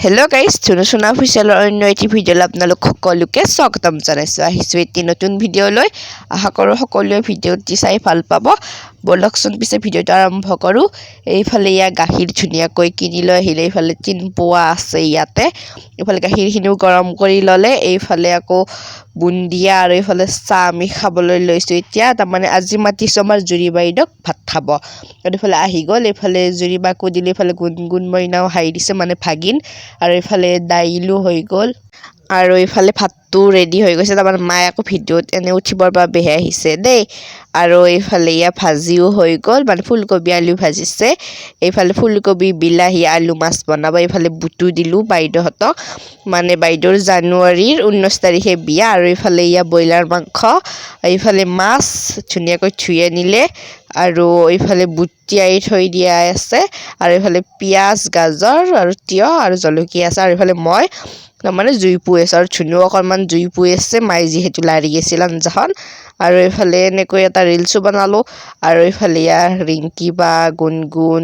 Hello' guys ধুনুচুনা অফিচিয়েলৰ অন্য এটি ভিডিঅ'লৈ আপোনালোক সকলোকে স্বাগতম জনাইছোঁ। আহিছোঁ এটি নতুন ভিডিঅ'লৈ। আশা কৰোঁ সকলোৱে ভিডিঅ'টি চাই ভাল পাব। ব'লকচোন পিছে ভিডিঅ'টো আৰম্ভ কৰোঁ। এইফালে গাখীৰ ধুনীয়াকৈ কিনি লৈ আহিলে, এইফালে পোৱা আছে ইয়াতে। এইফালে গাখীৰখিনিও গৰম কৰি ল'লে, এইফালে আকৌ বুন্দিয়া আৰু এইফালে চাহ আমি খাবলৈ লৈছোঁ এতিয়া। তাৰমানে আজি মাতিছোঁ আমাৰ জুৰি বাইদেউক ভাত খাব। আৰু এইফালে আহি গ'ল, এইফালে জুৰি বাকো দিলে, এইফালে গুণগুণ মইনাও হাঁহি দিছে, মানে ভাগিন। আৰু এইফালে দাইলো হৈ গ'ল আৰু এইফালে ভাতটো ৰেডি হৈ গৈছে। তাৰমানে মায়ে আকৌ ভিডিঅ'ত এনে উঠিবৰ বাবেহে আহিছে দেই। আৰু এইফালে ভাজিও হৈ গ'ল, মানে ফুলকবি আলু ভাজিছে। এইফালে ফুলকবি বিলাহী আলু মাছ বনাব। এইফালে বুটো দিলোঁ বাইদেউহঁতক, মানে বাইদেউৰ জানুৱাৰীৰ 19 তাৰিখে বিয়া। আৰু এইফালে ব্ৰইলাৰ মাংস, এইফালে মাছ ধুনীয়াকৈ ধুই আনিলে আৰু এইফালে বুট তিয়াই থৈ দিয়া আছে। আৰু এইফালে পিঁয়াজ গাজৰ আৰু তিয়ঁহ আৰু জলকীয়া আছে। আৰু এইফালে মই তাৰমানে জুই পুৰি আছোঁ, আৰু ধুনুও অকণমান জুই পুৰি আছে, মায়ে যিহেতু লাৰি গৈছিল আঞ্জাখন। আৰু এইফালে এনেকৈ এটা ৰিলচো বনালোঁ। আৰু এইফালে ৰিংকি বা গুণগুণ,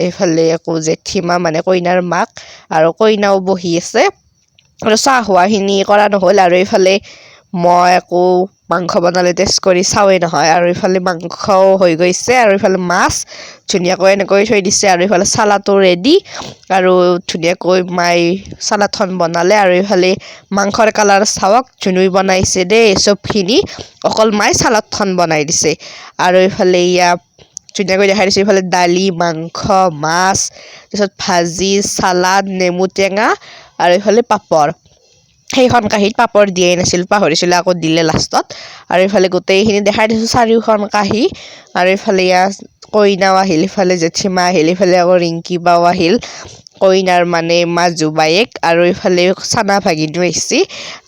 এইফালে আকৌ জেঠীমা মানে কইনাৰ মাক, আৰু কইনাও বহি আছে। আৰু চাহ খোৱাখিনি কৰা নহ'ল। আৰু এইফালে মই আকৌ মাংস বনালে টেষ্ট কৰি চাওঁৱেই নহয়। আৰু এইফালে মাংসও হৈ গৈছে, আৰু এইফালে মাছ ধুনীয়াকৈ এনেকৈ থৈ দিছে। আৰু এইফালে চালাটো ৰেডি, আৰু ধুনীয়াকৈ মায়ে চালাডখন বনালে। আৰু এইফালে মাংসৰ কালাৰ চাওক, ধুনুই বনাইছে দেই চবখিনি, অকল মায়ে চালাডখন বনাই দিছে। আৰু এইফালে ধুনীয়াকৈ দেখাই দিছে, এইফালে দালি মাংস মাছ, তাৰপিছত ভাজি চালাড নেমু টেঙা, আৰু এইফালে পাপৰ। সেইখন কাঁহীত পাপৰ দিয়াই নাছিল, পাহৰিছিলোঁ, আকৌ দিলে লাষ্টত। আৰু এইফালে গোটেইখিনি দেখাই দিছোঁ, চাৰিওখন কাঁহী। আৰু এইফালে কইনাও আহিল, ইফালে জেঠীমা আহিল, ইফালে আকৌ ৰিংকি বাও আহিল, কইনাৰ মানে মাজু বায়েক। আৰু এইফালে চানা ভাগিনটো আহিছে।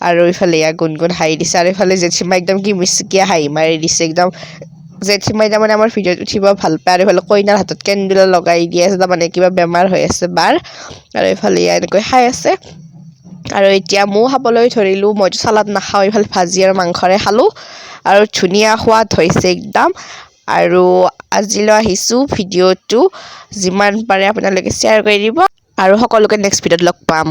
আৰু এইফালে গুণগুণ হাঁহি দিছে। আৰু এইফালে জেঠীমা একদম কি মিচিকিয়া হাঁহি মাৰি দিছে একদম। জেঠীমাই তাৰমানে আমাৰ ভিডিঅ'ত উঠিব ভাল পায়। আৰু এইফালে কইনাৰ হাতত কেন্দেল লগাই দি আছে, তাৰমানে কিবা বেমাৰ হৈ আছে বাৰ। আৰু এইফালে এনেকৈ খাই আছে। আৰু এতিয়া ময়ো খাবলৈ ধৰিলোঁ, মইতো চালাড নাখাওঁ, এইফালে ভাজি আৰু মাংসৰে খালোঁ। আৰু ধুনীয়া সোৱাদ হৈছে একদম। আৰু আজিলৈ আহিছোঁ, ভিডিঅ'টো যিমান পাৰে আপোনালোকে শ্বেয়াৰ কৰি দিব, আৰু সকলোকে নেক্সট ভিডিঅ'ত লগ পাম।